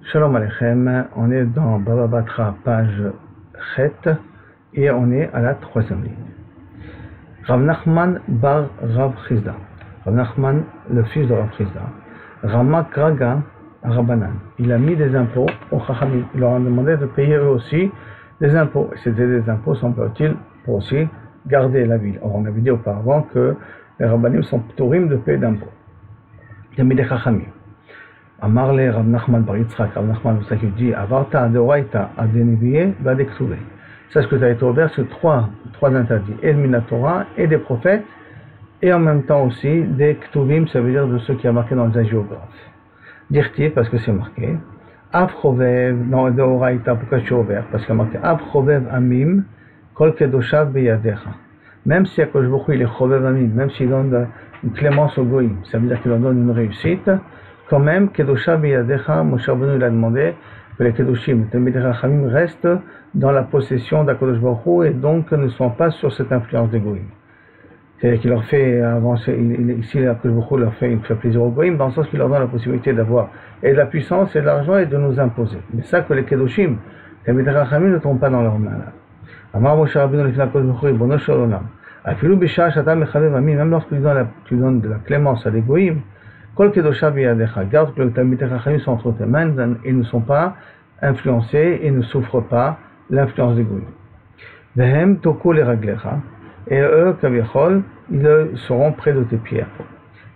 Shalom Aleichem, on est dans Baba Batra, page Chet, et on est à la troisième ligne. Rav Nachman bar Rav Chizda. Rav Nachman, le fils de Rav Chizda, Rama Kraga Rabanan. Il a mis des impôts aux Chachamim. Il leur a demandé de payer eux aussi des impôts. Et c'était des impôts, semble-t-il, pour aussi garder la ville. Or, on avait dit auparavant que les Rabbanim sont ptorim de payer d'impôts. Il a mis des Chachamim. Amar le Rav Nachman bar Yitzchak, Rav Nachman dit Avarta adoraita adenivie vadektuvei. Sache que tu as été ouvert sur trois interdits, et de la Torah, et des prophètes, et en même temps aussi des ktuvim, ça veut dire de ceux qui a marqué dans les géographes. Dirti, parce que c'est marqué. Avchovev, dans Deoraita, pourquoi je suis ouvert? Parce qu'il y a marqué Avchovev amim, kol kedoshav beyadecha. Même si Akadosh Baruch Hu il est chovev amim, même s'il donne une clémence au goïm, ça veut dire qu'il leur donne une réussite, quand même, kedoshav beyadecha, Moshe Rabbeinu il a demandé que les kedoshim, les Talmidei Chachamim restent dans la possession d'Akadosh Baruch Hu et donc ne sont pas sur cette influence des goïm. C'est-à-dire qu'il leur fait avancer, ici Akadosh Baruch Hu leur fait plaisir aux goïm, dans le sens qu'il leur donne la possibilité d'avoir et de la puissance et de l'argent et de nous imposer. Mais ça que les kedoshim, les Talmidei Chachamim ne tombent pas dans leur main là. Amar Moshe Rabbeinu lifnei Akadosh Baruch Hu, ribono shel olam. Afilu b'sha'ah she'ata mechavev amim, même lorsque tu donnes de la clémence à des goïm, kol kedoshav beyadecha, garde que les Talmidei Chachamim sont entre tes mains et ne sont pas influencés et ne souffrent pas l'influence des goïm. Vehem toku leraglecha, et eux, kavichol, ils seront près de tes pieds.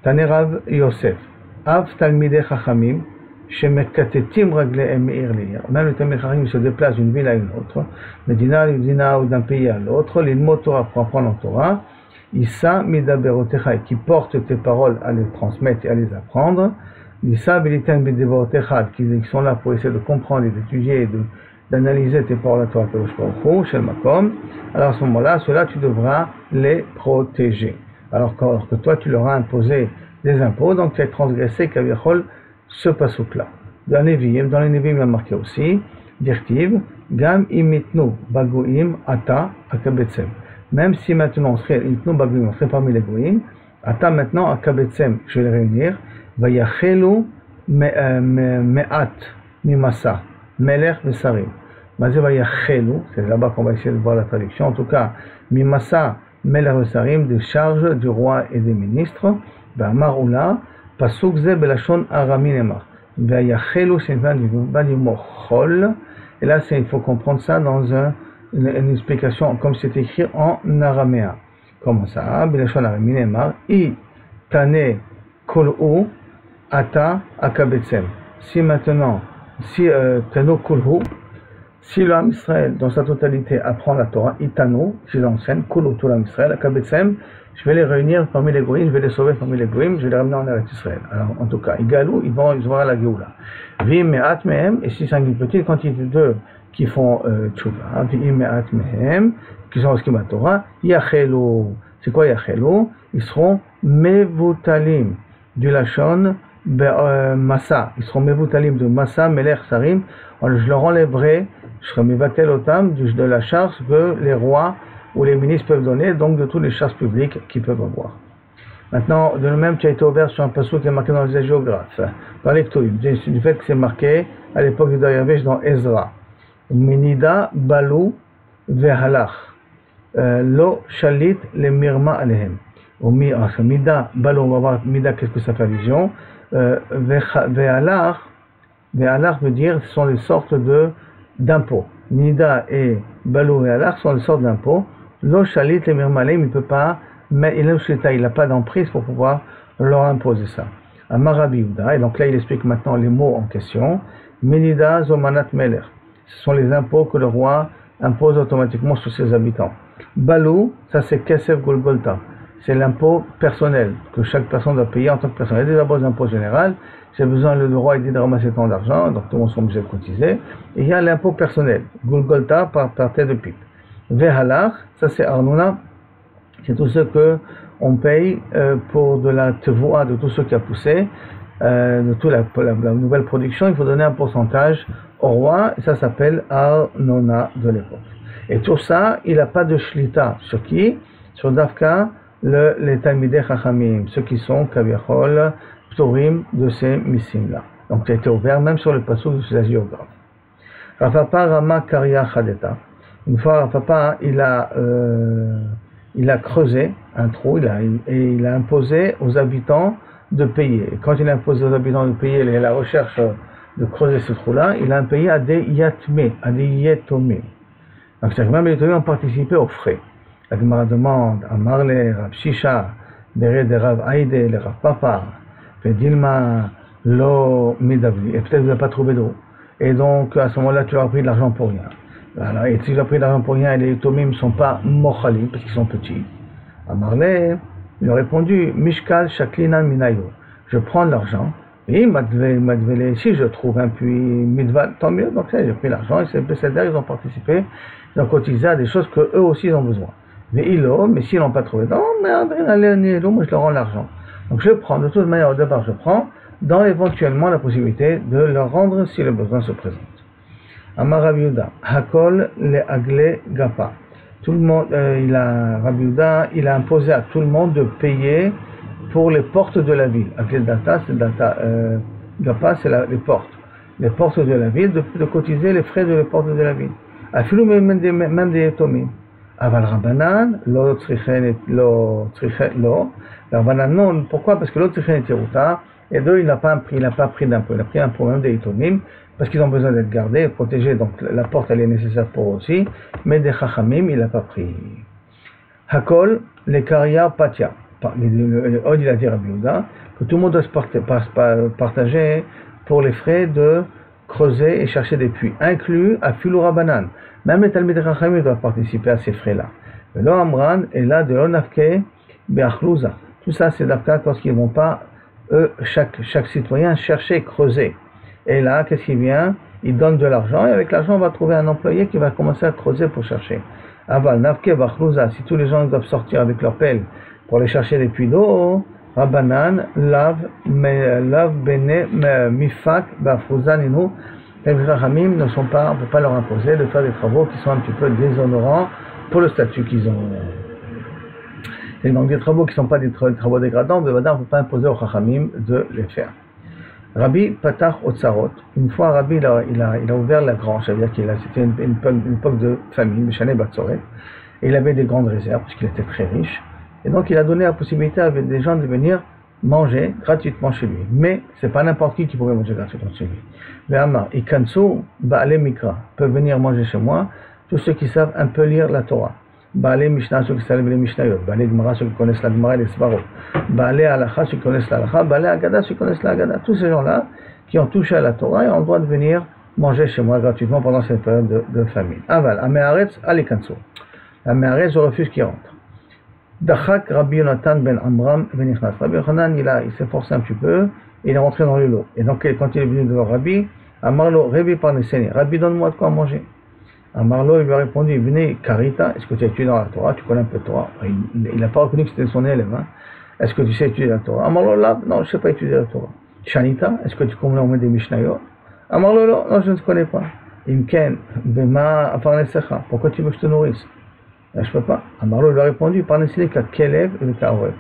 Taner Rav Yosef, Av Talmidei Chachamim, shemekatetim raglehem me'ir le'ir. Même les Talmidei Chachamim se déplacent d'une ville à une autre, Medina ou d'un pays à l'autre, l'ilmot Torah pour apprendre la Torah, Issa midaberotecha, qui portent tes paroles à les transmettre et à les apprendre, Issa biliten midaberotecha, qui sont là pour essayer de comprendre et d'étudier et d'analyser tes paroles à toi, Kadosh Baruch Hu, Shel Makom. Alors à ce moment-là, ceux-là, tu devras les protéger. Alors que toi, tu leur as imposé des impôts, donc tu as transgressé, Kavichol, ce pasouk-là. Dans les Nevi'im, il y a marqué aussi, Dirtiv, Gam imitnu bagoim ata akabetsem. Même si maintenant on serait parmi les goïm, ata maintenant akabetsem, je vais les réunir, vayachelu me'at mimasa. Meler Vesarim. Mazé Vayachelu, c'est là-bas qu'on va essayer de voir la traduction. En tout cas, Mimasa Meler Vesarim, des charges du roi et des ministres. Ba'amaroula, Pasuk Ze Belashon Araminema. Vayachelu, c'est une chol. Et là, il faut comprendre ça dans une explication, comme c'est écrit en araméen. Comment ça? Belashon Araminema. I Tane Kol'u Ata Akabetsem. Si maintenant, si Tano Kulhu, si l'âme Israël dans sa totalité apprend la Torah, Itano, si l'enseigne, Kulhu tout l'âme Israël, Akabetsem, je vais les réunir parmi les goïms, je vais les sauver parmi les goïms, je vais les ramener en Eretz Israël. Alors en tout cas, Igalou, ils vont à la Géoula. Vim me'at mehem, et si c'est une petite quantité d'eux qui font tchouva, vim me'at mehem, qui sont au schema Torah, Yachelu. C'est quoi Yachelu? Ils seront mevutalim, du Lachon, Massa, ils seront mevutalim de Massa, Meler Sarim, je leur enlèverai, je serai mevatel otam de la charge que les rois ou les ministres peuvent donner, donc de toutes les charges publiques qu'ils peuvent avoir. Maintenant, de même, tu as été ouvert sur un passage qui est marqué dans les géographes, dans les Ktuvim, du fait que c'est marqué à l'époque du Dariavesh dans Ezra. Menida balou vehalach, lo shalit le mirma alehem. Mida balou, on va voir Mida, qu'est-ce que ça fait allusion. Ve'alach veut dire ce sont les sortes d'impôts. Nida et Balou et Alach sont les sortes d'impôts. Lo shalit le mirmalem, il peut pas, mais il n'a pas d'emprise pour pouvoir leur imposer ça. Amar Rabbi Yehuda, et donc là il explique maintenant les mots en question. Menida zomanat meler, ce sont les impôts que le roi impose automatiquement sur ses habitants. Balou, ça c'est Kesef Golgolta. C'est l'impôt personnel que chaque personne doit payer en tant que personne. Il y a d'abord l'impôt général, j'ai besoin, le roi dit de ramasser tant d'argent, donc tout le monde sont obligés de cotiser. Et il y a l'impôt personnel, Golgolta par tête de pipe. Vehalach, ça c'est Arnouna, c'est tout ce que on paye pour de la tevoua, de tout ce qui a poussé, de toute la nouvelle production, il faut donner un pourcentage au roi, et ça s'appelle Arnona de l'époque. Et tout ça, il n'a pas de shlita. Sur qui? Sur Dafka, les Talmidei Chachamim, ceux qui sont Kaviachol, Ptorim de ces missim-là. Donc, ça a été ouvert même sur le passouk de la géographe. Rav Papa Rama Karya Chadeta. Une fois, Rav Papa, il a creusé un trou, et il a imposé aux habitants de payer. Et quand il a imposé aux habitants de payer la recherche de creuser ce trou-là, il a payé à des yatmé, à des yetomé. Donc, c'est-à-dire que même les yetomé ont participé aux frais. La Gemara demande à Marley, Rav Shisha, Beret de Rav Haïdé, le Rav Papa, Dilma, Lo Midavli, et peut-être vous n'avez pas trouvé d'eau. Et donc, à ce moment-là, tu as pris de l'argent pour rien. Voilà. Et si tu as pris de l'argent pour rien, et les yetomim ne sont pas mochalim, parce qu'ils sont petits. À Marley, il a répondu, Mishkal Shaklina Minayo. Je prends de l'argent, et si je trouve un puits Midval, tant mieux. Donc, j'ai pris l'argent, et c'est Besséder, ils ont participé, ils ont cotisé à des choses qu'eux aussi ont besoin. Mais s'ils n'ont pas trouvé, non, mais André, moi je leur rends l'argent. Donc, je prends, de toute manière, au départ, je prends, dans éventuellement la possibilité de leur rendre si le besoin se présente. Amar Rav Yehuda, Hakol le Agle Gapa. Tout le monde, Rav Yehuda, il a imposé à tout le monde de payer pour les portes de la ville. Agle Data, c'est Data, Gapa, c'est les portes. Les portes de la ville, de cotiser les frais de les portes de la ville. Afilou même des Yetomim. Aval Rabbanan, lo tzrichen lo. Rabbanan non, pourquoi? Parce que l'autre tzrichen était routa, et deux, il n'a pas pris d'impôt. Il a pris un problème des Yetomim, parce qu'ils ont besoin d'être gardés, protégés, donc la porte elle est nécessaire pour eux aussi, mais des Chachamim, il n'a pas pris. Hakol, les Karya Patia. Il a dit à Rabbi Yehuda que tout le monde doit se partager pour les frais de creuser et chercher des puits, inclus à Filou Rabbanan. Même les Talmidei Chachamim doivent participer à ces frais-là. Le Amran est là de l'Onafke Be'achlouza. Tout ça, c'est d'Afka lorsqu'ils ne vont pas, eux, chaque citoyen, chercher, creuser. Et là, qu'est-ce qui vient? Il donne de l'argent, et avec l'argent, on va trouver un employé qui va commencer à creuser pour chercher. Aval, Nafke Be'achlouza, si tous les gens doivent sortir avec leur pelle pour aller chercher des puits d'eau, Rabbanan, lav, bene, mifak, ba'achlouza, ninu. Les Chachamim ne sont pas, on ne peut pas leur imposer de faire des travaux qui sont un petit peu déshonorants pour le statut qu'ils ont. Et donc des travaux qui ne sont pas des travaux dégradants, on ne peut pas imposer aux Chachamim de les faire. Rabbi Patach Otsarot, une fois Rabbi il a ouvert la grange, c'est-à-dire c'était une époque de famine, Mishane Batzoret, et il avait des grandes réserves parce qu'il était très riche, et donc il a donné la possibilité à des gens de venir manger gratuitement chez lui. Mais c'est pas n'importe qui pouvait manger gratuitement chez lui. Mais Amar, Ikansu, Ba'ale Mikra, peuvent venir manger chez moi, tous ceux qui savent un peu lire la Torah. Ba'ale Mishnah, ceux qui savent les Mishnayot. Ba'ale Gemara, ceux qui connaissent la Gemara et les Svarot. Ba'ale Halacha, ceux qui connaissent la Halacha. Ba'ale Agada, ceux qui connaissent la Agada. Tous ces gens-là qui ont touché à la Torah et ont le droit de venir manger chez moi gratuitement pendant cette période de famine. Aval, Ameharetz, Alikansu. Ameharetz, je refuse qu'il rentre. Dachak Rabbi Yonatan ben Amram ben Ichnas. Rabbi Yochanan, il s'est forcé un petit peu, et il est rentré dans le lot. Et donc, quand il est venu devant Rabbi, Amarlo, Rabbi Parneseni, Rabbi, donne-moi de quoi manger. Amarlo, il lui a répondu, venez, Karita, est-ce que tu as étudié dans la Torah? Tu connais un peu la Torah? Il n'a pas reconnu que c'était son élève. Hein? Est-ce que tu sais étudier la Torah? Amarlo, là, non, je ne sais pas étudier la Torah. Shanita, est-ce que tu connais au moins des Mishnayot? Amarlo, non, je ne connais pas. Imken, Bema, Parnesecha, pourquoi tu veux que je te nourrisse? Je ne peux pas. Amarlo lui a répondu, parlez-y qu'à Kelev et le Karev.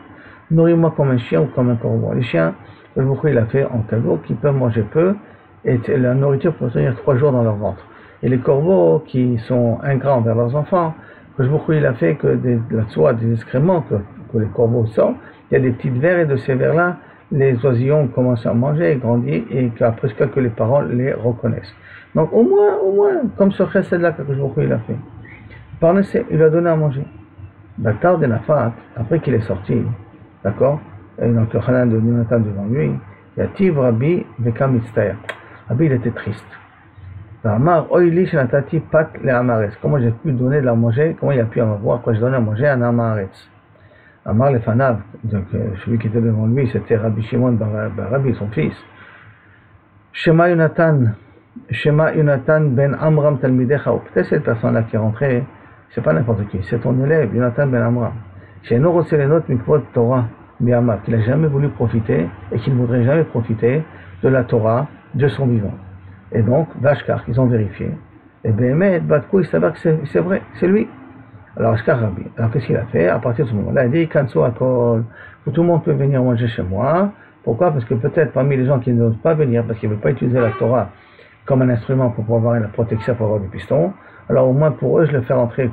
Nourris-moi comme un chien ou comme un corbeau. Les chiens, le Boukhou il a fait en cadeau, qui peuvent manger peu, et la nourriture peut tenir 3 jours dans leur ventre. Et les corbeaux, qui sont ingrats envers leurs enfants, le Boukhou il a fait que la soie, des excréments que les corbeaux sortent, il y a des petites vers, et de ces vers-là, les oisillons commencent à manger et grandir, et qu'après que les parents les reconnaissent. Donc au moins, comme ce chesed-là que le Boukhou il a fait. Il lui a donné à manger. Bakar de Nafat, après qu'il est sorti, d'accord, et donc le Hanan de Yonatan devant lui, Yativ Rabbi Vekam Itztaya. Rabbi, il était triste. Amar, Oili Shenatati Pat le Amaretz. Comment j'ai pu donner de la manger, comment il a pu avoir, quoi je donnais à manger à un Amaretz. Amar le Fanav, donc celui qui était devant lui, c'était Rabbi Shimon Rabbi, son fils. Shema Yonatan ben Amram Talmidecha, ou peut-être cette personne-là qui est rentrée, c'est pas n'importe qui, c'est ton élève, Yonatan ben Amram. C'est Noro Selenot Mikvot Torah Biamar, qu'il n'a jamais voulu profiter et qu'il ne voudrait jamais profiter de la Torah de son vivant. Et donc, Vashkar, ils ont vérifié. Et Béhémet, Batkou, il s'avère que c'est vrai, c'est lui. Alors, Ashkar Rabbi, alors qu'est-ce qu'il a fait? À partir de ce moment-là, il a dit, Kanso Akol, tout le monde peut venir manger chez moi, Pourquoi? Parce que peut-être parmi les gens qui n'osent pas venir, parce qu'ils ne veulent pas utiliser la Torah comme un instrument pour pouvoir avoir la protection, pour avoir du piston, alors au moins pour eux, je fais rentrer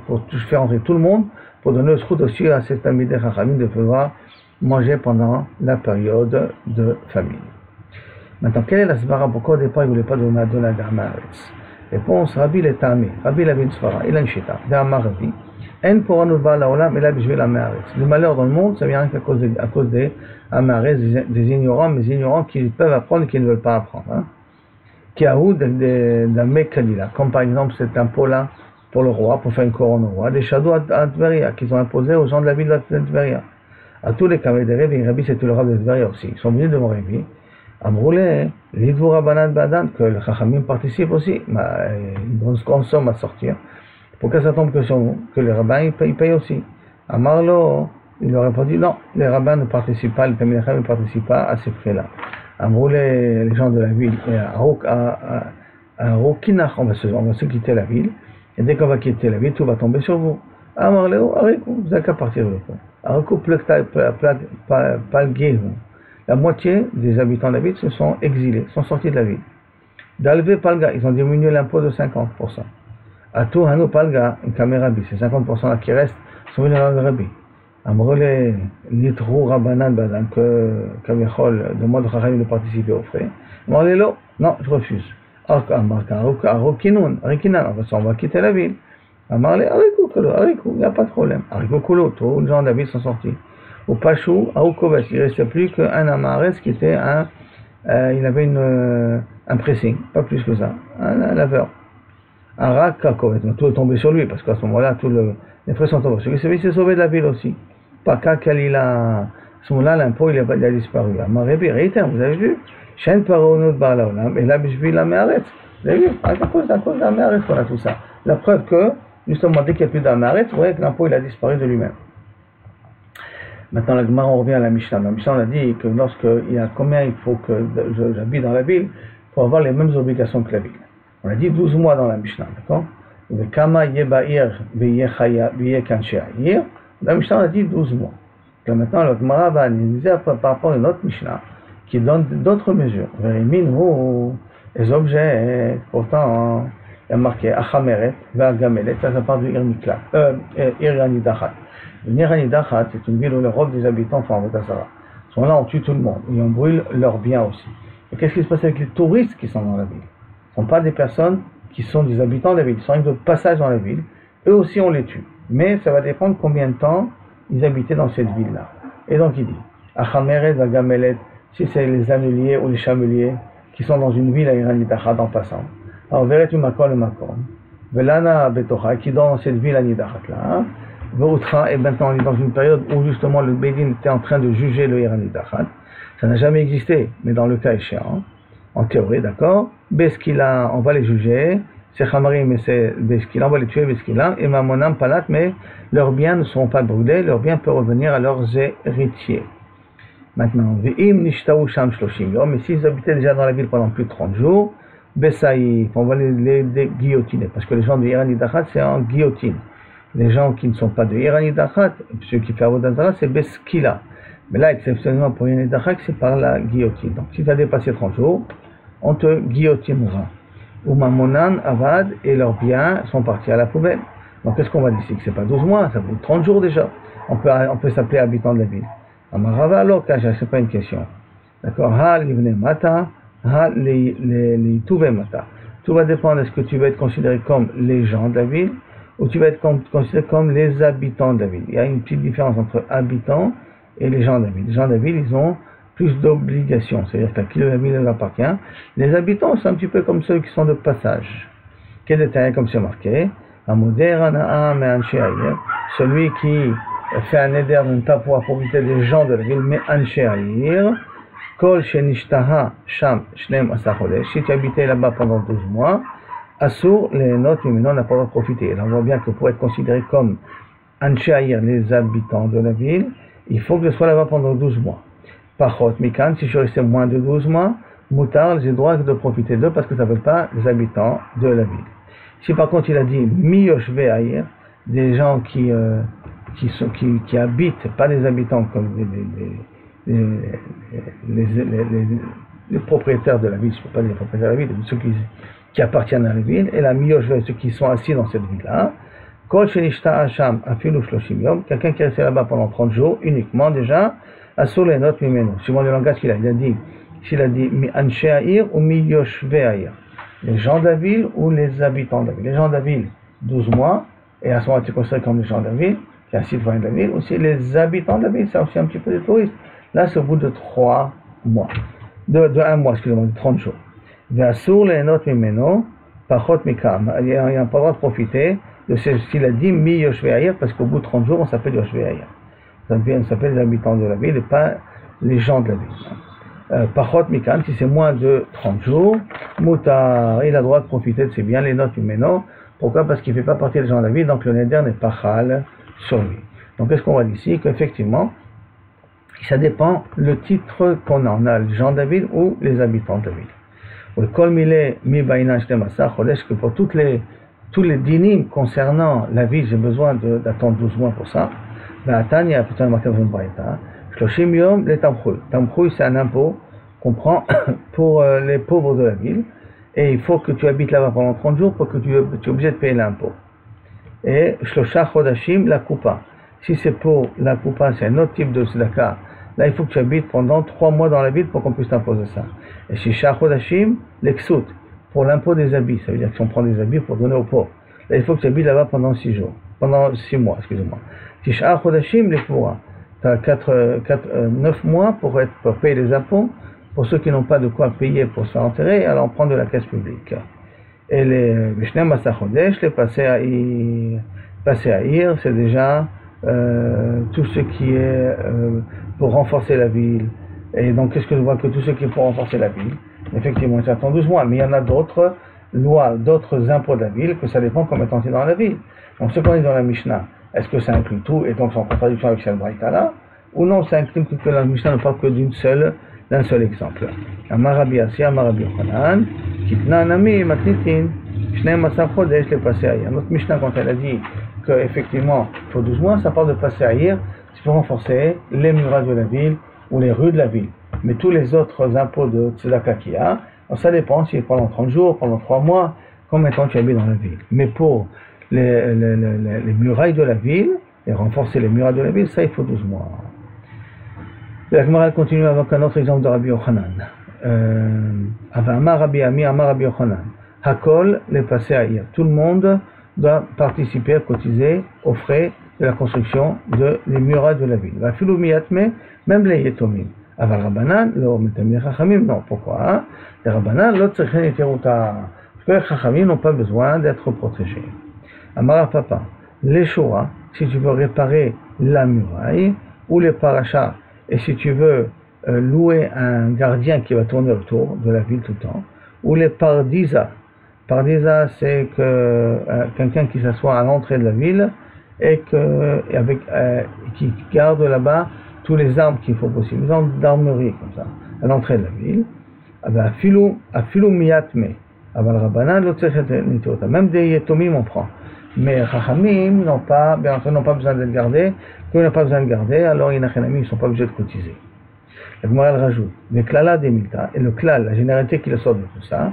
tout le monde, pour donner le scout aussi à ces Talmidei Chachamim de pouvoir manger pendant la période de famine. Maintenant, quelle est la svara? Pourquoi au départ il ne voulait pas donner la Haaretz? Réponse, Rabbi l'Etami. Rabbi avait une svara, il a une shita. D'Amar Rabbi. En pour nous bas la olam, et là, je vais la Haaretz. Le malheur dans le monde, ça vient à cause des Haaretz, des ignorants, mais ignorants qui peuvent apprendre et qui ne veulent pas apprendre. Hein. Qui a eu d'un Mekadila, comme par exemple cet impôt-là pour le roi, pour faire une couronne au roi, des shadows à Tveria, qu'ils ont imposé aux gens de la ville de Tveria. À tous les Kaveh de Révi, Rabbi c'était le rab de Tveria aussi. Ils sont venus devant Révi. Amroulé, l'Idvou Rabbanan Badan, que le Chachamim participe aussi, ils consomment à sortir, pour que ça tombe que sur nous, que les rabbins ils payent aussi. Amarlo, il leur a répondu non, les rabbins ne participent pas, les Tamilachim ne participent pas à ces frais-là. Amroulé, les gens de la ville, à Rokinach, on va se quitter la ville, et dès qu'on va quitter la ville, tout va tomber sur vous. Amarlo, Arikou, vous n'avez qu'à partir de vous. Arikou, Palgéhu. La moitié des habitants de la ville se sont exilés, sont sortis de la ville. D'Alvé Palga, ils ont diminué l'impôt de 50%. À tout Hanou Palga, une caméra Rabbi, ces 50% là qui restent sont venus à la Rabbi. Amrele, Litrou Rabbanan Badan, que Kavichol demande au Chachamim de participer aux frais. Amrele, non, je refuse. Arokinan, on va quitter la ville. Amrele, Arikou, il n'y a pas de problème. Arikou Koulo, tous les gens de la ville sont sortis. Au Pachou, à Oukoves, il ne restait plus qu'un Amares qui était il avait un pressing, pas plus que ça, un laveur. Un Rakakovet, tout est tombé sur lui, parce qu'à ce moment-là, les frais sont tombés sur lui. Il s'est sauvé de la ville aussi. Pas qu'à à ce moment-là, l'impôt, il a disparu. Amarebi, réitère, vous avez vu, Shen Paronot Balaolam, et là, je vis la Meharetz. Vous avez vu, à cause de la Meharetz qu'on a tout ça. La preuve que, justement, dès qu'il n'y a plus de la Meharetz, vous voyez que l'impôt, il a disparu de lui-même. Maintenant, la Gemara, on revient à la Mishnah. La Mishnah, on a dit que lorsqu'il y a combien il faut que j'habite dans la ville pour avoir les mêmes obligations que la ville. On a dit 12 mois dans la Mishnah, d'accord? La Mishnah, on a dit 12 mois. Donc maintenant, la Gemara va analyser par rapport à une autre Mishnah qui donne d'autres mesures. Les objets, pourtant, il y a marqué Achameret, Vagamelet, ça part du Iranidachat. Le Iranidachat, c'est une ville où le rôle des habitants font Avodah Zarah. À ce moment-là, on tue tout le monde et on brûle leurs biens aussi. Et qu'est-ce qui se passe avec les touristes qui sont dans la ville? Ce ne sont pas des personnes qui sont des habitants de la ville, ils sont de passage dans la ville. Eux aussi, on les tue. Mais ça va dépendre combien de temps ils habitaient dans cette ville-là. Et donc, il dit Achameret, Vagamelet, si c'est les anneliers ou les chameliers qui sont dans une ville à Iranidachat en passant. Alors, Veret Umakon le Makon, Velana Betocha, qui dans cette ville à Nidachat là, et maintenant on est dans une période où justement le Bédin était en train de juger le Iranidachat. Ça n'a jamais existé, mais dans le cas échéant, en théorie, d'accord, Beskila, on va les juger, c'est Chamarim, mais c'est Beskila, on va les tuer Beskila, et Mamonam Palat, mais leurs biens ne seront pas brûlés, leurs biens peuvent revenir à leurs héritiers. Maintenant, Ve'im Nishtaou Sham Shloshim Yom, mais s'ils habitaient déjà dans la ville pendant plus de 30 jours, Bessaïf, on va les guillotiner, parce que les gens de Iranidachat, c'est en guillotine. Les gens qui ne sont pas de Iranidachat, ceux qui font Avodah Zarah, c'est Beskila. Mais là, exceptionnellement pour Iranidachat, c'est par la guillotine. Donc, si tu as dépassé 30 jours, on te guillotinera. Ou Mamonan, Avad, et leurs biens sont partis à la poubelle. Donc, qu'est-ce qu'on va dire ici? Que c'est pas 12 mois, ça vaut 30 jours déjà. On peut s'appeler habitant de la ville. Amarava alors, c'est pas une question. D'accord? Ha livne mata, ha les tuve mata. Tout va dépendre, est-ce que tu vas être considéré comme les gens de la ville, ou tu vas être considéré comme les habitants de la ville. Il y a une petite différence entre habitants et les gens de la ville. Les gens de la ville, ils ont plus d'obligations, c'est-à-dire qu'à qui la ville leur appartient. Les habitants, c'est un petit peu comme ceux qui sont de passage. Quel détail, comme c'est marqué, celui qui fait un éder d'une tapoua pour profiter des gens de la ville, mais Anshe Aïr, Kol Shenishtaha Sham Shnem Asachodesh, si tu habitais là-bas pendant 12 mois, Assour, les notes, mais on n'a pas le droit de profiter. Là, on voit bien que pour être considéré comme Anshe Aïr, les habitants de la ville, il faut que je sois là-bas pendant 12 mois. Pachot Mikan, si je restais moins de 12 mois, Moutar, j'ai le droit de profiter d'eux parce que ça ne veut pas les habitants de la ville. Si par contre il a dit Miyoshve Aïr, des gens qui habitent, pas des habitants comme les propriétaires de la ville, je ne peux pas dire les propriétaires de la ville, ceux qui appartiennent à la ville, et la mioshve, ceux qui sont assis dans cette ville-là. Kol shenishta hasham afilu shloshim yom, quelqu'un qui est resté là-bas pendant 30 jours, uniquement déjà, asur lenot mimeno. Suivant le langage qu'il a dit, s'il a dit mi anshe ha'ir ou mi yoshve ha'ir, les gens de la ville ou les habitants de la ville. Les gens de la ville, 12 mois, et à ce moment-là, tu considères comme les gens de la ville, qui est un citoyen de la ville, aussi les habitants de la ville, c'est aussi un petit peu des touristes. Là, c'est au bout de 3 mois. De 1 mois, excusez-moi, de 30 jours. Ve'asur lenot mimeno, pachot mikam. Il n'y a pas le droit de profiter de ce qu'il a dit mi yoshve ha'ir, parce qu'au bout de 30 jours, on s'appelle yoshve ha'ir. On s'appelle les habitants de la ville et pas les gens de la ville. Pachot mikam, si c'est moins de 30 jours, mutar, il a le droit de profiter de ses biens, les notes mimeno. Pourquoi? Parce qu'il ne fait pas partie des gens de la ville, donc le neder n'est pas chal sur lui. Donc qu'est-ce qu'on voit ici? Qu'effectivement, ça dépend le titre qu'on a. On a les gens de la ville ou les habitants de la ville. Ou le kol mile mi baina shtemasa chodesh, que pour tous les dynimes concernant la ville, j'ai besoin d'attendre 12 mois pour ça. Ben, il y a plutôt un marqué dans une braïta. Shloshim yom le tamchui. Tamchui, c'est un impôt qu'on prend pour les pauvres de la ville. Et il faut que tu habites là-bas pendant 30 jours pour que tu es obligé de payer l'impôt. Et Shlosha Chodashim, la Koupa. Si c'est pour la Koupa, c'est un autre type de tzedaka. Là, il faut que tu habites pendant 3 mois dans la ville pour qu'on puisse t'imposer ça. Et Shisha Chodashim, l'Exout, pour l'impôt des habits. Ça veut dire que si on prend des habits pour donner aux pauvres. Là, il faut que tu habites là-bas pendant 6 jours. Pendant 6 mois, excusez-moi. Shisha Chodashim, les Pourra. Tu as 9 mois pour payer les impôts. Pour ceux qui n'ont pas de quoi payer pour se faire enterrer, alors on prend de la caisse publique. Et les Vishnem Masachodesh, les passés à Ir, c'est déjà tout ce qui est pour renforcer la ville. Et donc, qu'est-ce que je vois? Que tout ce qui est pour renforcer la ville, effectivement, ça attend 12 mois, mais il y en a d'autres lois, d'autres impôts de la ville, que ça dépend comment est dans la ville. Donc, ce qu'on dit dans la Mishnah, est-ce que ça inclut tout, et donc c'est en contradiction avec cette braïta-là, ou non, ça inclut que la Mishnah ne parle que d'un seul exemple. Amar Rabbi Assi, Amar Rabbi Yochanan, Kitna Nami Matnitin, Shneim Masar Chodesh le passé à hier. Notre Mishnah, quand elle a dit qu'effectivement, il faut 12 mois, ça parle de passer à hier, c'est pour renforcer les murailles de la ville ou les rues de la ville. Mais tous les autres impôts de tzedaka qu'il y a, ça dépend si pendant 30 jours, pendant 3 mois, combien de temps tu habites dans la ville. Mais pour les murailles de la ville, et renforcer les murailles de la ville, ça il faut 12 mois. La Gemara continue avec un autre exemple de Rabbi Yochanan. Amar Rabbi Ami, Amar Rabbi Yochanan. Hakol, les passés à ir. Tout le monde doit participer, cotiser aux frais de la construction des murailles de la ville. Va filou miyatme, même les yetomim. Aval Rabbanan, le metamir chachamim, non. Pourquoi? Les Rabbanan, l'autre secret eteruta. Parce que les chachamim n'ont pas besoin d'être protégés. Amar Papa, les shura, si tu veux réparer la muraille, ou les parachas, et si tu veux louer un gardien qui va tourner autour de la ville tout le temps, ou les pardisa. Pardisa, c'est que quelqu'un qui s'assoit à l'entrée de la ville et qui garde là-bas tous les armes qu'il faut possible, les armes d'armerie comme ça, à l'entrée de la ville. Afilou miyatme, aval rabbanan lo tzechet nitot. Même des yetomim on prend. Mais Chachamim n'ont pas besoin d'être gardés. Quand ils n'ont pas besoin de garder, alors ils ne sont pas obligés de cotiser. La Gemara elle rajoute le klala des milta, et le klal, la généralité qui le sort de tout ça,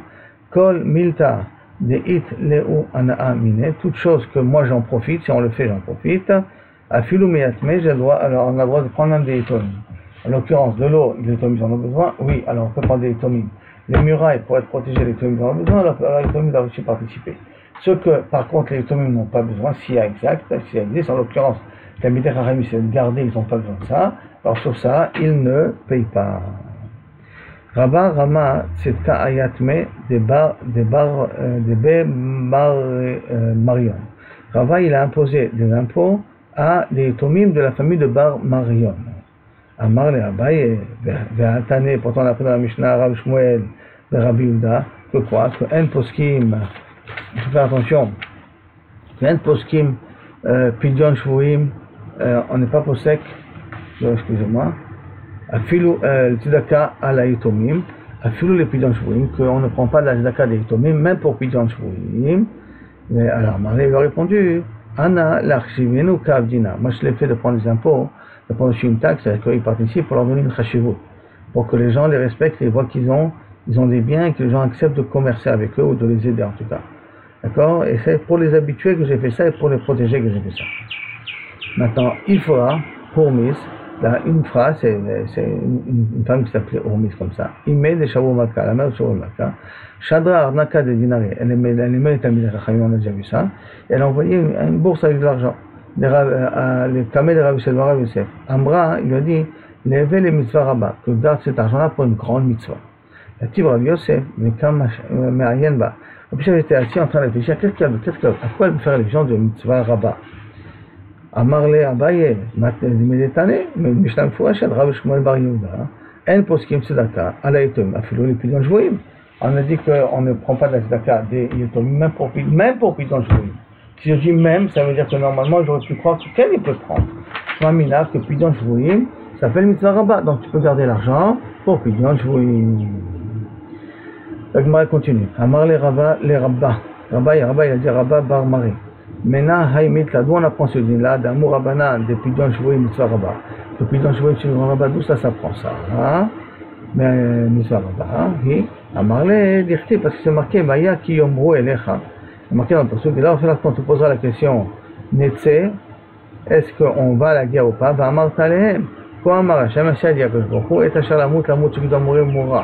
kol milta de it leu anaa mine, toute chose que moi j'en profite, si on le fait j'en profite, afilu meyatme, alors on a le droit de prendre même des itomim. En l'occurrence, de l'eau, les itomim en ont besoin, oui, alors on peut prendre des itomim. Les murailles, pour être protégées, les itomim en ont besoin, alors les itomim doivent aussi participer. Ce que, par contre, les itomim n'ont pas besoin, s'il y a existe, en l'occurrence, l'habité Chachamim, c'est de garder, ils n'ont pas besoin de ça. Alors sur ça, ils ne payent pas. Rabba Rama Tzedka Ayatme de Marion. Rabba, il a imposé des impôts à les itomim de la famille de Bar Marion. Amar le Abaye, Ve'atane, pourtant on a appris dans la Mishnah, Rav Shmuel, de Rabbi Yehuda, que quoi? Que En Poskim, il faut faire attention, En Poskim, Pidyon Shvuim, on n'est pas posek, excusez-moi, Afilou le tzedaka à la itomim, Afilou les Pidyon Shvuim, qu'on ne prend pas de la tzedaka des itomim, même pour Pidyon Shvuim. Mais alors, Marie lui a répondu, Anna l'archivenu kavdina. Moi je l'ai fait de prendre des impôts de prendre aussi une taxe, c'est-à-dire qu'ils participent pour leur donner une chashivut, pour que les gens les respectent et voient qu'ils ont des biens et que les gens acceptent de commercer avec eux ou de les aider en tout cas. D'accord? Et c'est pour les habituer que j'ai fait ça et pour les protéger que j'ai fait ça. Maintenant, il faudra, pour Miss, là, une phrase, c'est une femme qui s'appelait Hormis comme ça. Il met des Shavuot Malka, la mère de Shavuot Malka. Shadra Arnaka de Dinari, elle aimait les Talmidei Chachamim, on a déjà vu ça. Et elle a envoyé une bourse avec de l'argent. Les Kameh de Rav Yosef, Rav Yosef. Amra, il lui a dit, levez les mitzvahs rabbah, que garde cet argent-là pour une grande mitzvah. La petite Rav Yosef, mais Ayen Ba. Puis j'étais assis en train de réfléchir, à quoi elle me fait réfléchir de mitzvah rabbah? Amarle Abaye, Medetane, Mishnah Mfurashet, Rav Shmuel Bar Yehuda, En Poskim Tzedaka, Ala Yetom, Afilo les Pidon Shvoim. On a dit qu'on ne prend pas de la Tzedaka des Yetom, même pour Pidon Shvoim. Si je dis même, ça veut dire que normalement j'aurais pu croire que quelqu'un peut prendre. Je m'amina que Pidon Shvoim s'appelle Mitzvah Rabbah, donc tu peux garder l'argent pour Pidon Shvoim. La Gemara continue. Amarle Rabba, les Rabba. Rabba, il a dit Rabba Bar Mari. Mena Haïmit, là d'où on apprend ce din-là, d'amour Rabbana, des Pidon Shvoim Mitzvah Rabbah. Le Pidon Shvoim c'est le grand Rabbah, d'où ça s'apprend ça, hein? Mais Mitzvah Rabbah, oui. Amarle, dirti, parce que c'est marqué, Maya ki yomru elecha. C'est marqué dans le passage, et là on te posera la question, Netze, est-ce qu'on va à la guerre ou pas? Va Amar Talehem. Quoi Amar Hashem, Hashem dit à Koshbochou, et Asher Lamut, ce qui doit mourir, mourra.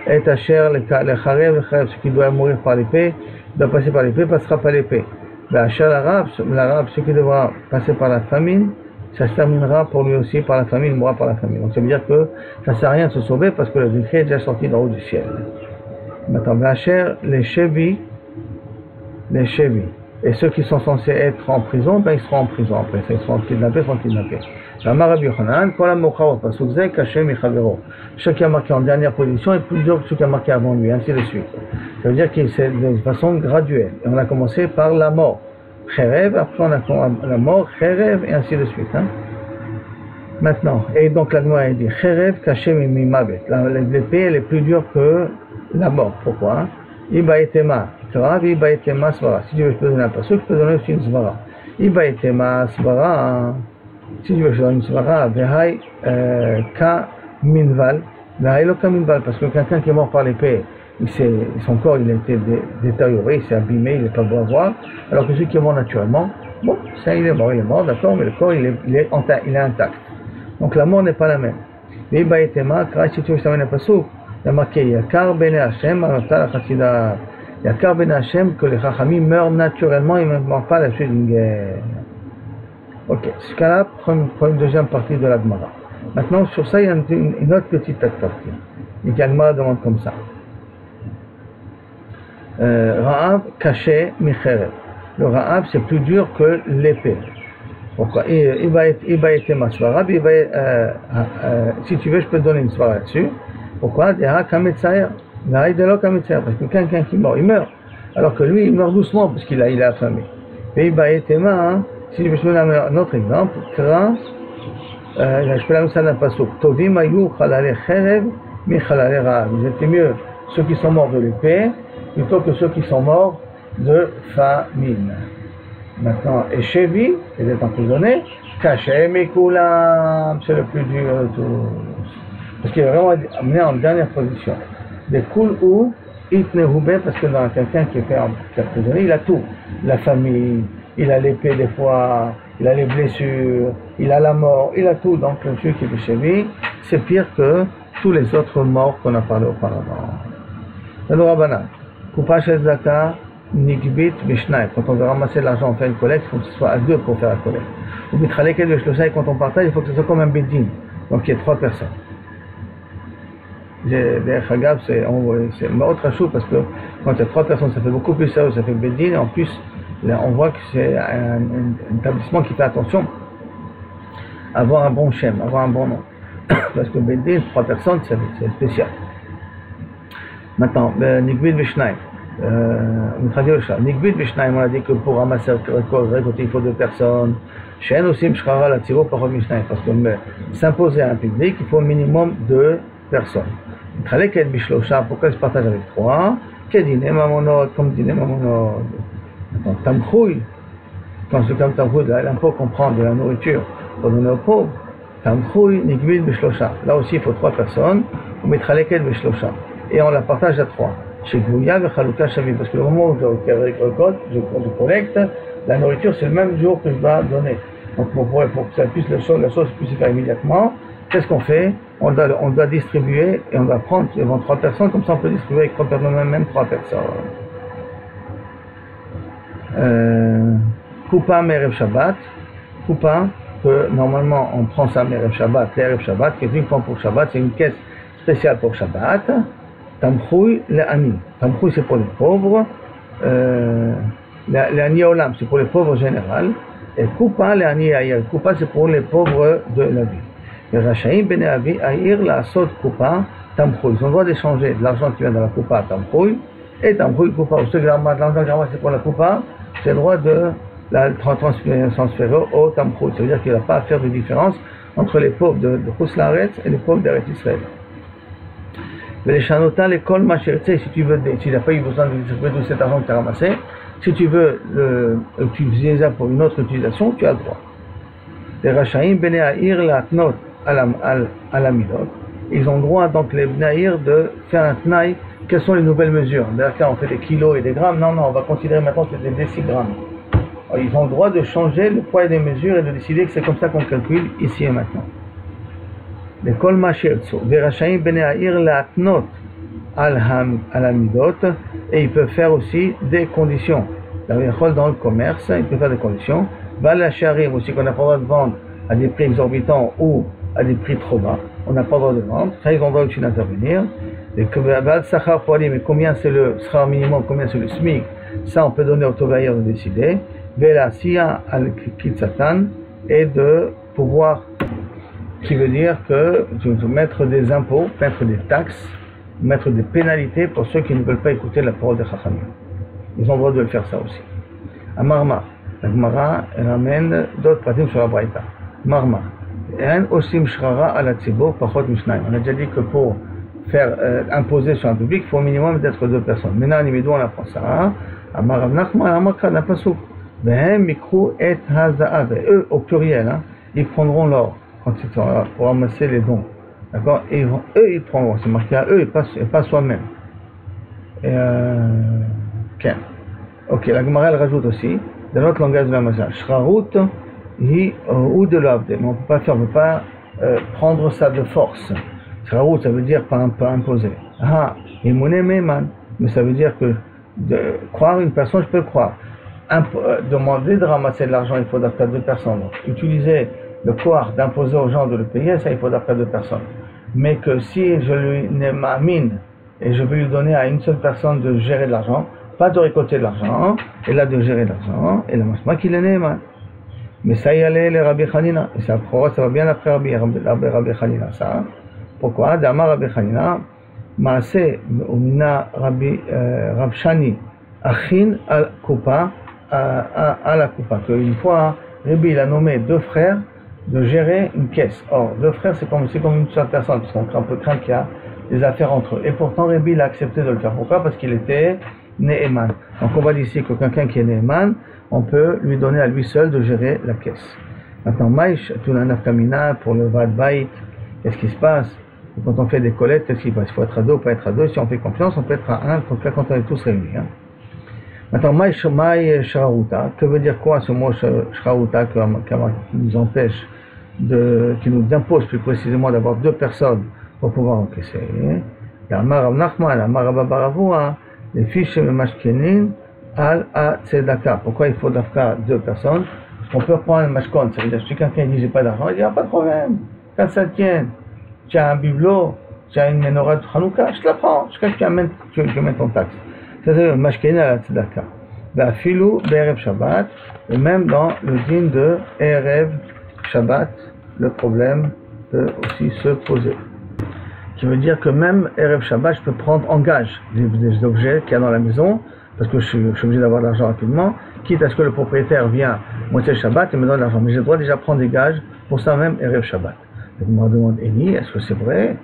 Et Asher, le Charev, ce qui doit mourir par l'épée, doit passer par l'épée, passera par l'épée. l'arabe, ce qui devra passer par la famine, ça se terminera pour lui aussi par la famine, il mourra par la famine. Donc ça veut dire que ça ne sert à rien de se sauver parce que le décret est déjà sorti d'en haut du ciel. Maintenant, les Chevi, et ceux qui sont censés être en prison, ben ils seront en prison après, ils seront kidnappés. Ceux qui a marqué en dernière position est plus dur que ceux qui a marqué avant lui, ainsi de suite. Ça veut dire que c'est de façon graduelle. Et on a commencé par la mort, Kherev, après on a la mort, Kherev, et ainsi de suite. Hein. Maintenant, et donc la Gemara dit Kherev Kashem Mimavet. L'épée elle est plus dure que la mort. Pourquoi? Iba etema. Iba etema svara. Si tu veux, je peux donner un passage, je peux donner aussi une svara. Iba etema svara. Si tu veux, je donne une svara. Vehai ka minval. Vehai lo ka minval. Parce que quelqu'un qui est mort par l'épée, son corps il a été détérioré, il s'est abîmé, il n'est pas beau à voir. Alors que celui qui est mort naturellement, bon, ça il est mort, d'accord, mais le corps il est intact. Donc la mort n'est pas la même. Iba etema, si tu veux, je t'amène un passage. Il y a marqué Yakar ben Hashem, Yakar ben Hashem, que les Chachamim meurent naturellement, ils ne meurent pas à la suite d'une guerre. Ok, ce cas-là, prend une deuxième partie de la Gemara. Maintenant, sur ça, il y a une autre petite partie. Et la Gemara demande comme ça. Ra'av caché micherev. Le Ra'av, c'est plus dur que l'épée. Pourquoi? Il va être ma svara, si tu veux, je peux te donner une svara là-dessus. Pourquoi? Parce que quelqu'un qui meurt, il meurt. Alors que lui, il meurt doucement parce qu'il est affamé. Si je peux donner un autre exemple, je peux la mettre ça dans le passage. Tovim ayu chalale cherev mi chalale ra'av. Ils étaient mieux ceux qui sont morts de l'épée plutôt que ceux qui sont morts de famine. Maintenant, Eshevi, il est emprisonné. Caché mikulam, c'est le plus dur de tous. Parce qu'il est vraiment amené en dernière position. Des coups où itnehoubé, parce que dans quelqu'un qui est prisonnier, il a tout. La famille, il a l'épée des fois, il a les blessures, il a la mort, il a tout. Donc le celui qui est chez lui, c'est pire que tous les autres morts qu'on a parlé auparavant. Alors Rabbanan, coupage el zaka, nigbit bishnaï. Quand on veut ramasser l'argent, on fait une collecte, il faut que ce soit à deux pour faire la collecte. Ou bitraleket bishlosa, et quand on partage, il faut que ce soit comme un bedin. Donc il y a 3 personnes. C'est autre chose parce que quand il y a 3 personnes, ça fait beaucoup plus sérieux, ça fait Bedin, et en plus, là, on voit que c'est un établissement qui fait attention à avoir un bon shem, avoir un bon nom. Parce que Bedin, 3 personnes, c'est spécial. Maintenant, Nigbid Vishnaim, Nigbid Vishnaim, on a dit que pour ramasser récolter, il faut 2 personnes. Shen aussi, Mshkara, la Tiro, par Vishnaim, parce que s'imposer à un public, il faut au minimum 2 personnes. Pourquoi ils se partagent avec 3? Comme dîner mamonot. Tamchouille, quand c'est comme tamchouille, l'impôt qu'on prend de la nourriture pour donner aux pauvres, Tamchui Nigbil Beshlosha. Là aussi, il faut 3 personnes. On mettra les quêtes Beshlosha. Et on la partage à 3. Chez Gouya, Chaluka Shavi. Parce que le moment où je collecte, la nourriture, c'est le même jour que je dois donner. Donc, pour que ça puisse, la chose puisse se faire immédiatement, qu'est-ce qu'on fait? On doit distribuer et on doit prendre devant 3 personnes, comme ça on peut distribuer avec 3 personnes, même 3 personnes. Coupa Merev Shabbat. Coupa, que normalement on prend ça Merev Shabbat, l'Erev Shabbat, qui est uniquement pour Shabbat, c'est une caisse spéciale pour Shabbat. Tamchui Le'ani. Tamchui c'est pour les pauvres. Le'ani Olam c'est pour les pauvres en général. Et Coupa Le'ani Aïr. Coupa c'est pour les pauvres de la vie. Les Rachaim Bene Aïr la Sod Coupa Tamchui. Ils ont le droit d'échanger de l'argent qui vient dans la Coupa Tamchui et Tamchui Coupa. Ceux qui l'argent c'est pour la Coupa, j'ai le droit de la transférer au Tamchui. Ça veut dire qu'il n'y a pas à faire de différence entre les pauvres de Chouslaretz et les pauvres d'Eretz Israël. Mais les chanota, les kol machertse, si tu veux, si tu n'as pas eu besoin de distribuer tout cet argent que tu as ramassé, si tu veux utiliser ça pour une autre utilisation, tu as le droit. Les Rachaim Bene Aïr la Tnot à la Midot. Ils ont le droit, donc, les Bene Aïr, de faire un tnaï. Quelles sont les nouvelles mesures? D'ailleurs, quand on fait des kilos et des grammes, non, on va considérer maintenant que c'est des décigrammes. Alors, ils ont le droit de changer le poids et des mesures et de décider que c'est comme ça qu'on calcule ici et maintenant. Les kol machertso, les Rachaim Bene Aïr la Tnot à la Midot, et ils peuvent faire aussi des conditions. Dans le commerce, ils peuvent faire des conditions. Val Sharim aussi, qu'on n'a pas le droit de vendre à des prix exorbitants ou à des prix trop bas. On n'a pas le droit de vendre. Ça, ils ont le droit aussi d'intervenir. Val Sachar Poalim, mais combien c'est le Sachar minimum, combien c'est le SMIC, ça on peut donner au Tovaïr de décider. Vela Siya al Kitsatan, et de pouvoir, qui veut dire que tu veux mettre des impôts, mettre des taxes, mettre des pénalités pour ceux qui ne veulent pas écouter la parole des Chachamim. Ils ont le droit de le faire ça aussi. À Marmar, la Gemara ramène d'autres pratiques sur la Braïta. Marmar. On a déjà dit que pour faire imposer sur un public, il faut au minimum d'être 2 personnes. Maintenant, on apprend ça. Eux, au pluriel, hein, ils prendront l'or quand ils sont là pour ramasser les dons. D'accord? Et eux, ils prendront. C'est marqué à eux et pas soi-même. Okay. Ok, la Gemara elle rajoute aussi, dans notre langage de la Mazal, Shrarout, ou de l'Avde, mais on ne peut pas prendre ça de force. Shrarout, ça veut dire pas imposer. Ah, et Meman, mais ça veut dire que croire une personne, je peux le croire. Demander de ramasser de l'argent, il faut d'après 2 personnes. Donc, utiliser le croire d'imposer aux gens de le payer, ça il faut d'après 2 personnes. Mais que si je lui m'amine et je vais lui donner à une seule personne de gérer de l'argent, pas de récolter de l'argent, et là de gérer de l'argent, et la masma qu'il est néman. Mais ça y allait les Rabbi Hanina, et ça va bien après Rabbi Hanina, ça. Pourquoi? D'Amar Rabbi Hanina, Maaseh Umina Rabbi Shani, Achin al Kupa, à la Kupa. Une fois, Rabbi il a nommé 2 frères de gérer une caisse. Or, 2 frères, c'est comme une seule personne, parce qu'on peut craindre qu'il y a des affaires entre eux. Et pourtant, Rabbi il a accepté de le faire. Pourquoi? Parce qu'il était Ne'eman. Donc on va dire ici que quelqu'un qui est Ne'eman, on peut lui donner à lui seul de gérer la caisse. Maintenant, Maïch, tu as kamina pour le Vad Bait, qu'est-ce qui se passe? Quand on fait des collectes, qu'est-ce qui se passe? Il faut être à 2 ou pas être à 2. Si on fait confiance, on peut être à 1 quand on est tous réunis. Hein. Maintenant, Maïch Shraouta, que veut dire quoi ce mot Shraouta qui nous empêche, qui nous impose plus précisément d'avoir 2 personnes pour pouvoir encaisser? Amar Rav Nachman, Amar Rabba Baravua, les fiches mashkenin al a tzedaka. Pourquoi il faut d'afka 2 personnes? Parce qu'on peut prendre un mashkon. Ça veut dire que si quelqu'un dit j'ai pas d'argent, il dit pas de problème. Quand ça tient, tu as un bibelot, tu as une menorah de Hanouka, je te la prends. Jusqu'à ce que tu mets ton taxe. Ça c'est le mashkenin al a tzedaka. Filou be'erev Shabbat, et même dans le din de Erev Shabbat, le problème peut aussi se poser. Qui veut dire que même Erev Shabbat, je peux prendre en gage des objets qu'il y a dans la maison, parce que je suis obligé d'avoir de l'argent rapidement, quitte à ce que le propriétaire vienne moitié Shabbat et me donne de l'argent. Mais j'ai le droit déjà prendre des gages pour ça même Erev Shabbat. Donc on me demande, Eni, est-ce que c'est vrai?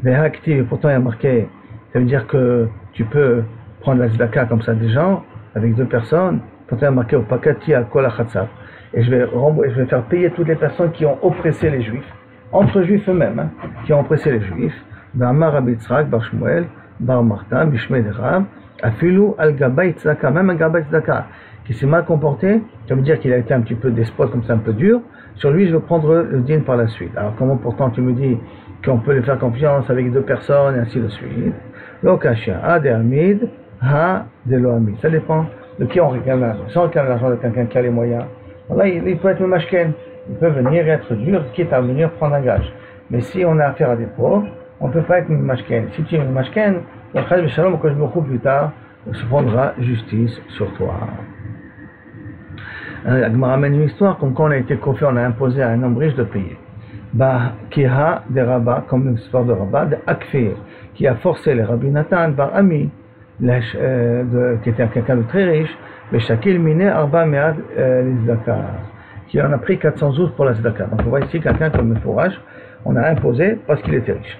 Et pourtant il y a marqué, ça veut dire que tu peux prendre la tzedaka comme ça des gens, avec 2 personnes, pourtant il y a marqué au pakati al kol achatzaf. Et je vais faire payer toutes les personnes qui ont oppressé les Juifs. entre juifs eux-mêmes, hein, qui ont oppressé les juifs. B'amar Rabbi Yitzhak bar Shmuel bar Martin bishmei de Rab afilu al gabay tzedaka, même un gabay tzedaka qui s'est mal comporté, ça veut dire qu'il a été un petit peu despote, comme ça un peu dur. Sur lui, je vais prendre le din par la suite. Alors comment pourtant tu me dis qu'on peut lui faire confiance avec deux personnes et ainsi de suite. Lokashia a de Hamid, ha de lo Hamid. Ça dépend de qui on réclame l'argent. Si on réclame l'argent de quelqu'un qui a les moyens, voilà, il peut être le mashken. Il peut venir et être dur, quitte à venir prendre un gage. Mais si on a affaire à des pauvres, on ne peut pas être une mashken. Si tu es une mashken, le Chaz Shalom, quand je me plus tard, se prendra justice sur toi. La Gemara ramène une histoire comme quand on a été kofé, on a imposé à un homme riche de payer. Bah, Kiha de Rabat, comme une histoire de Rabat, de Akfir, qui a forcé les Rabbi Nathan, Bar Ami, qui était quelqu'un de très riche, le Shakil Miné Arba Mead Lizdaka, qui en a pris 412 pour la Zdaka. Donc on voit ici quelqu'un comme le fourrage, on a imposé parce qu'il était riche.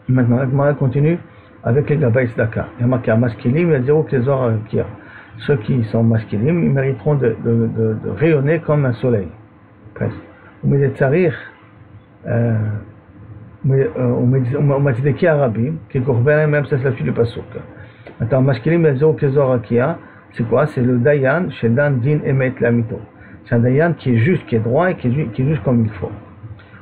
Maintenant, la Gemara continue avec les Gabay Zdaka. Il y a marqué à Maskilim, il y a zéro que les Zohar. Ceux qui sont masculins, ils mériteront de rayonner comme un soleil. Presque. Mais les tsarir, Matzideki Arabim, qui est même ça c'est la suite du Pasuk. Maintenant, masculin, mais zéro que Zorakia, c'est quoi? C'est le Dayan, chez Dan Din Emet Lamito. C'est un Dayan qui est juste, qui est droit et qui est juste comme il faut.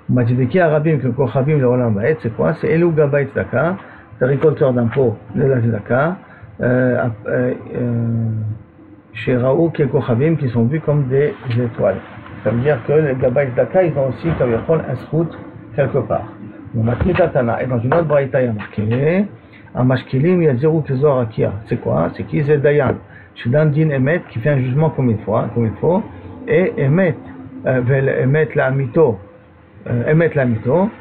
Matzideki Arabim, que Kochabim, le Roland Baet, c'est quoi? C'est Elou Gabay Tzedaka, le récolteur d'impôts de la Tzedaka. Chez Raoult, quelques Kochavim qui sont vus comme des étoiles. Ça veut dire que les Gabay Tzedaka, ils ont aussi, comme un srout quelque part. Donc, Matnitatana, et dans une autre braïta, il y a marqué, à Mashkilim, il y a zéro Kezor Akia. C'est quoi? C'est qui? C'est Dayan. Chez Dan Din Emet, qui fait un jugement comme il faut, et Emet, Emet la Mito, Emet la Mito,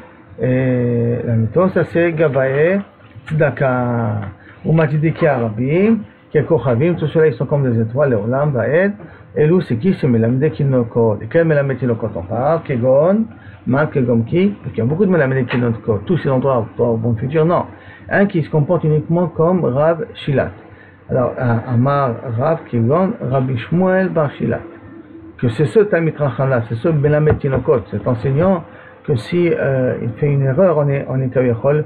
et la Mito, ça c'est Gabay Tzedaka. Ou Matideki Arabim, quelques Kochavim, tous ceux-là ils sont comme des étoiles, les Olam, Vaed, et l'ou c'est qui? C'est Melamed Kinokot. Et quel Melamed Kinokot on parle? Kegon, Ma, Kegom Ki, parce qu'il y a beaucoup de Melamed Kinokot, tous ces endroits au bon futur, non. Un qui se comporte uniquement comme Rav Shilat. Alors, Amar Rav Kegon, Rabbi Shmuel Bar Shilat. Que c'est ce Talmid Chacham-là, c'est ce Melamed Kinokot, cet enseignant, que si il fait une erreur, on est Kaviyachol,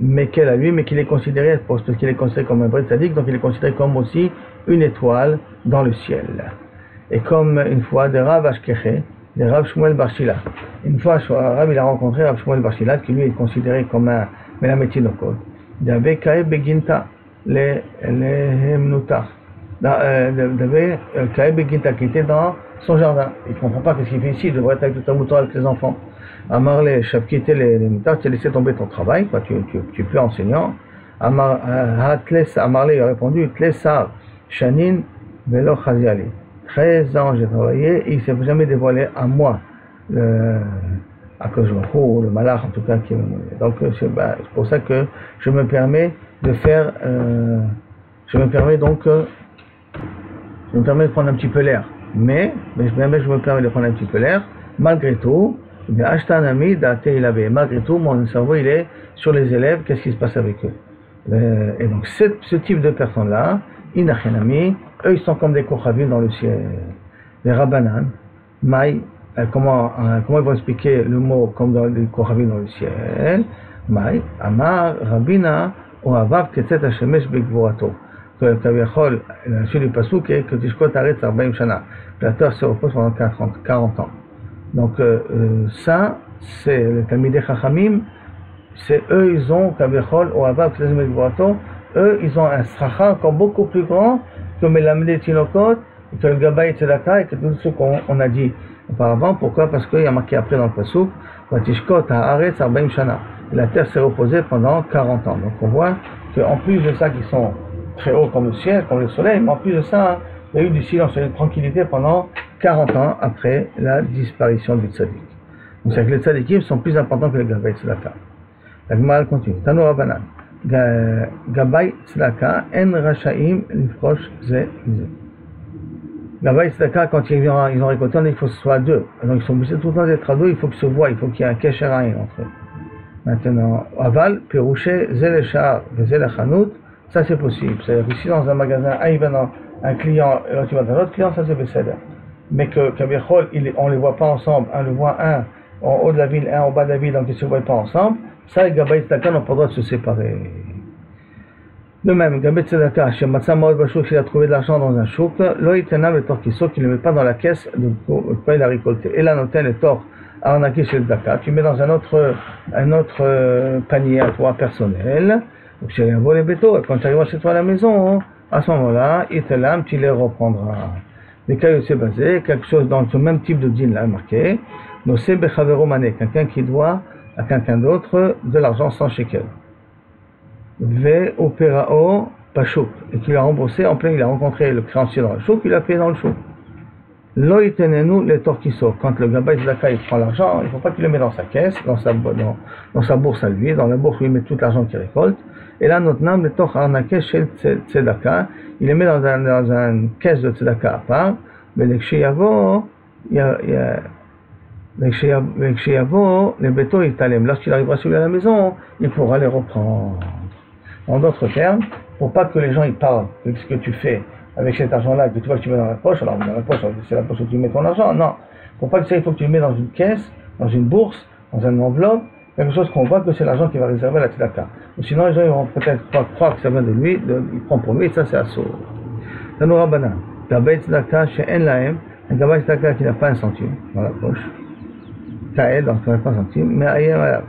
mais qu'elle a lui, mais qu'il est considéré, parce qu'il est considéré comme un vrai tzaddik, donc il est considéré comme aussi une étoile dans le ciel. Et comme une fois, des Rav Ashkeche, des Rav Shmuel Bar Shila. Une fois, Rav il a rencontré Rav Shmuel Bar Shila, qui lui est considéré comme un Melamed Tinokot. Il y avait Kae Beginta, les Hemnutach. Il y avait Kae Beginta qui était dans son jardin. Il ne comprend pas ce qu'il fait ici, il devrait être avec tout un mouton avec les enfants. Amar les Shabkité, les Mutach, tu as laissé tomber ton travail, quoi, tu es plus enseignant. Amar il a répondu, Tlesar, Shanin, Velo Chaziali. 13 ans j'ai travaillé et il ne s'est jamais dévoilé à moi, à Kozmachou, le Malach en tout cas. Donc c'est pour ça que je me permets de faire, je me permets de prendre un petit peu l'air. Mais je me permets de prendre un petit peu l'air, malgré tout. Malgré tout, mon cerveau il est sur les élèves, qu'est-ce qui se passe avec eux. Et donc ce type de personnes-là, Inachenami, eux ils sont comme des Kochavim dans le ciel. Les Rabbanan, Maï, comment ils vont expliquer le mot comme dans les Kochavim dans le ciel? Maï, Amar, Rabina, Oavav, Ketzet Hashemesh Begvorato. Que Kaviachol, la suite du Pasuk est que Tishkot Aretz Arbaim Shana. La terre se repose pendant 40 ans. Donc ça, c'est le Talmidei Chachamim, c'est eux, ils ont Kaviachol, Oavav, Ketzet Hashemesh Begvorato. Eux, ils ont un stracha encore beaucoup plus grand que Melamed Tinokot, que le Gabay Tzedaka et que tout ce qu'on a dit auparavant. Pourquoi? Parce qu'il y a marqué après dans le Pasuk, Vatishkot haaretz arbaim shana. La terre s'est reposée pendant 40 ans. Donc on voit qu'en plus de ça, qui sont très hauts comme le ciel, comme le soleil, mais en plus de ça, il y a eu du silence et de tranquillité pendant 40 ans après la disparition du tzaddik. Donc c'est que les tzaddikim sont plus importants que les Gabay Tzedaka. La Gemara continue. Tanu Rabbanan. Gabay Tzedaka en rachaim lifrosh ze ze. Gabay Tzedaka, quand ils ont récolté, il faut que ce soit deux. Donc ils sont obligés tout le temps d'être à deux, il faut qu'ils se voient, il faut qu'il y ait un kesher entre eux. Maintenant, aval, perouché, ze le shar, ze le chanout, ça c'est possible. C'est-à-dire que si dans un magasin, un client et l'autre va dans l'autre client, ça c'est bécéder. Mais que Kaviachol, on ne les voit pas ensemble, on le voit un en haut de la ville, un en bas de la ville, donc ils ne se voient pas ensemble, ça, les Gabay Tzedaka n'ont pas le droit de se séparer. De même, Gabay Tzedaka, chez Matzamod Bachouk, s'il a trouvé de l'argent dans un chouk, l'oïtenam et torkiso, qu'il ne met pas dans la caisse de quoi il a récolté. Et là, noten et tor, arnaqué chez le Daka, tu mets dans un autre panier à toi personnel, donc chez un volet béto, et quand tu arriveras chez toi à la maison, à ce moment-là, itelam, tu les reprendras. Les cas c'est basé, quelque chose dans ce même type de din là marqué, nosé bechavero mané, quelqu'un qui doit à quelqu'un d'autre de l'argent sans shekel. Ve operao pachouk, et qui l'a remboursé en plein, il a rencontré le créancier dans le chouk, il l'a payé dans le chouk. Lo itenenu le torkiso, quand le gabay Tzedaka il prend l'argent, il ne faut pas qu'il le mette dans sa caisse, dans sa bourse à lui, dans la bourse où il met tout l'argent qu'il récolte. Et là, notre nom, le tor arnaqué chez Tzedaka, il le met dans une caisse de Tzedaka à part, mais les ksheyavo, les bétos, il t'allume. Lorsqu'il arrivera sur lui à la maison, il pourra les reprendre. En d'autres termes, pour pas que les gens ils parlent de ce que tu fais avec cet argent-là, que tu vois que tu mets dans la poche, alors dans la poche, c'est la poche où tu mets ton argent, non. Pour pas que ça, il faut que tu le mets dans une caisse, dans une bourse, dans une enveloppe, quelque chose qu'on voit que c'est l'argent qui va réserver à la tzedaka. Ou sinon, les gens ils vont peut-être croire que ça vient de lui, il prend pour lui, et ça c'est assaut. Tanoura Bana, Gabay Tzedaka chez En Lahem, un Gabay Tzedaka qui n'a pas un centime dans la poche, Kael, donc il n'a pas un centime, mais ailleurs,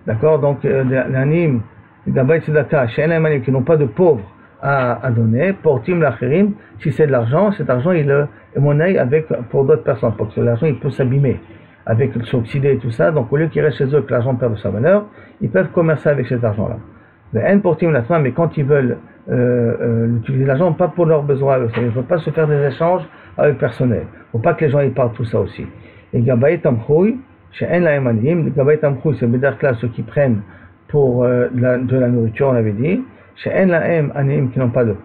d'accord, donc l'anime, Gabay Tzedaka chez En Lahem qui n'ont pas de pauvres à donner, portim l'achirim, si c'est de l'argent, cet argent il est monnaie avec pour d'autres personnes, parce que l'argent il peut s'abîmer avec s'oxyder et tout ça, donc au lieu qu'il reste chez eux que l'argent perde de sa valeur, ils peuvent commercer avec cet argent-là. Mais quand ils veulent utiliser l'argent, pas pour leurs besoins, il ne faut pas se faire des échanges avec le personnel. Il ne faut pas que les gens ils parlent tout ça aussi. Et Gabay Tamchoui, chez En Lahem Aniyim, Gabay Tamchoui, c'est Bédarkla, ceux qui prennent pour de la nourriture, on avait dit. Chez En Lahem Aniyim, qui n'ont pas de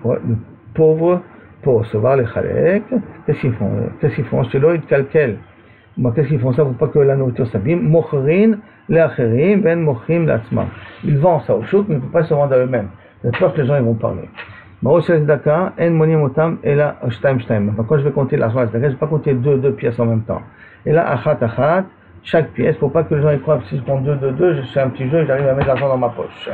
pauvres, pour recevoir les chalek, qu'est-ce qu'ils font? Chez l'eau, ils calquent. Qu'est-ce qu'ils font ça pour pas que la nourriture s'abîme? Mochrin le'acherim ben mochrim le'atzmam. Ils vendent ça au chouk, mais ils ne peuvent pas se vendre à eux-mêmes. C'est peur que les gens ils vont parler. Ma'oshel tzedaka en monim otam ela shtaim shtaim. Maintenant quand je vais compter l'argent à tzedaka, je ne vais pas compter deux pièces en même temps. Et là achat achat, chaque pièce, pour pas que les gens ils croient que si je prends deux, je fais un petit jeu, j'arrive à mettre l'argent dans ma poche.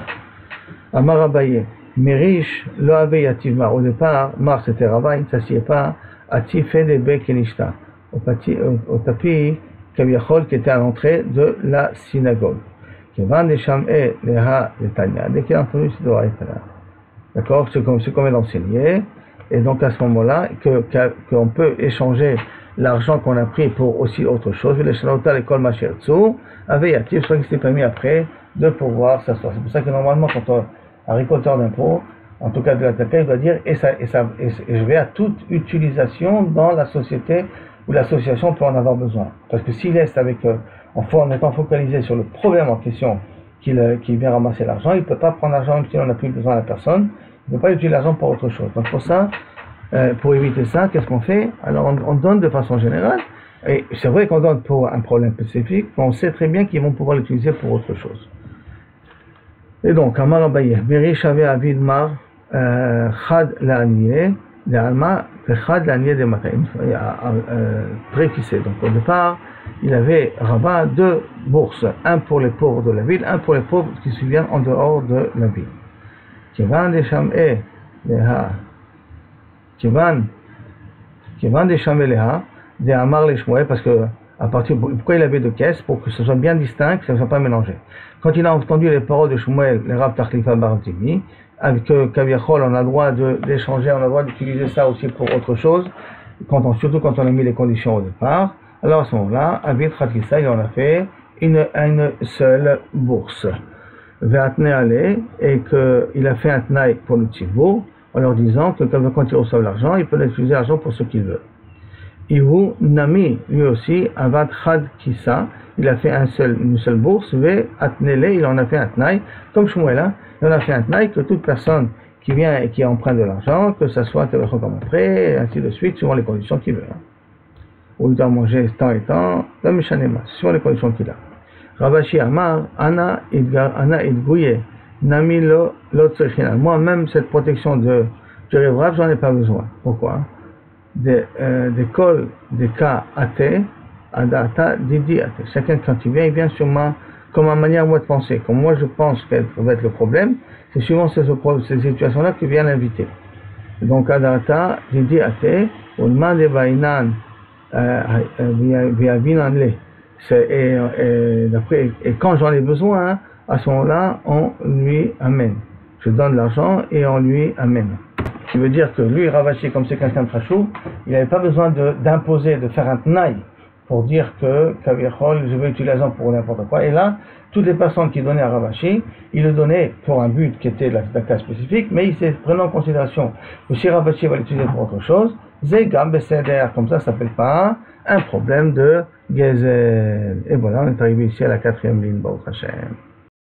Amar Abaye, mes riches lo avaient yativ mar. Au départ, mar c'était Rava, il ne s'assied pas. Atif fait des becs et nishta. Au tapis Kaviachol qui était à l'entrée de la synagogue. Dès qu'il a entendu ce doigt, d'accord, c'est comme on vient d'enseigner, et donc à ce moment-là, qu'on peut échanger l'argent qu'on a pris pour aussi autre chose. Les Shalota, l'école Machertsu, avait yatif, soit qu'il s'est permis après de pouvoir s'asseoir. C'est pour ça que normalement, quand un récolteur d'impôts, en tout cas de la tzedaka, il doit dire et je vais à toute utilisation dans la société où l'association peut en avoir besoin. Parce que s'il reste en étant focalisé sur le problème en question qu'il vient ramasser l'argent, il ne peut pas prendre l'argent même si on n'a plus besoin à la personne, il ne peut pas utiliser l'argent pour autre chose. Donc pour ça, pour éviter ça, qu'est-ce qu'on fait? Alors on donne de façon générale, et c'est vrai qu'on donne pour un problème spécifique, mais on sait très bien qu'ils vont pouvoir l'utiliser pour autre chose. Et donc, Amar Abaye, Berish avait Avid Mar, Chad La'aniye, de Alma, Chad La'aniye de Mataim, préquissé. Donc au départ, il avait Rabat deux bourses, un pour les pauvres de la ville, un pour les pauvres qui se viennent en dehors de la ville. Kivan de Sham'e Leha, Kivan de Sham'e Leha, de Amar le Shmuel, parce que pourquoi il avait deux caisses? Pour que ce soit bien distinct, que ça ne soit pas mélangé. Quand il a entendu les paroles de Shmuel, le Rav Tachlifa Baratimi, que Kaviachol, on a le droit d'échanger, on a le droit d'utiliser ça aussi pour autre chose, surtout quand on a mis les conditions au départ, alors à ce moment-là, Avid Khatkissa, il en a fait une seule bourse. Ve'atne ale, et qu'il a fait un tnaï pour le tzibur, en leur disant que quand il reçoit l'argent, il peut utiliser l'argent pour ce qu'il veut. Ihu Nami, lui aussi, Avad Khad Kissa, il a fait une seule bourse, Ve Atnele, il en a fait un tnaï, comme Shmuel, il en a fait un tnaï que toute personne qui vient et qui emprunte de l'argent, que ça soit comme après, ainsi de suite, suivant les conditions qu'il veut. Ou il doit manger temps et temps, la Mishanema, suivant les conditions qu'il a. Ravashi Amar, Ana Idgouye, Nami lo Tsechina. Moi-même, cette protection du Révrave, j'en ai pas besoin. Pourquoi? Des cas athées, Adata Didi Ate. Chacun, quand il vient sur comme ma manière moi de penser. Comme moi je pense qu'elle va être le problème, c'est souvent ces situations-là qui vient l'inviter. Donc, Adata Didi Ate, Ulma de Vainan, Viavinan Le. Et quand j'en ai besoin, à ce moment-là, on lui amène. Je donne l'argent et on lui amène. Ce qui veut dire que lui, Ravashi, comme c'est quelqu'un de Trachou, il n'avait pas besoin d'imposer, de faire un tnaï pour dire que Kavichol, je vais utiliser l'argent pour n'importe quoi. Et là, toutes les personnes qui donnaient à Ravashi, il le donnait pour un but qui était la cas spécifique, mais il s'est prenant en considération que si Ravashi va l'utiliser pour autre chose, Zegam Beseder, comme ça s'appelle pas un problème de Gezel. Et voilà, on est arrivé ici à la 4e ligne, Baruch Hashem.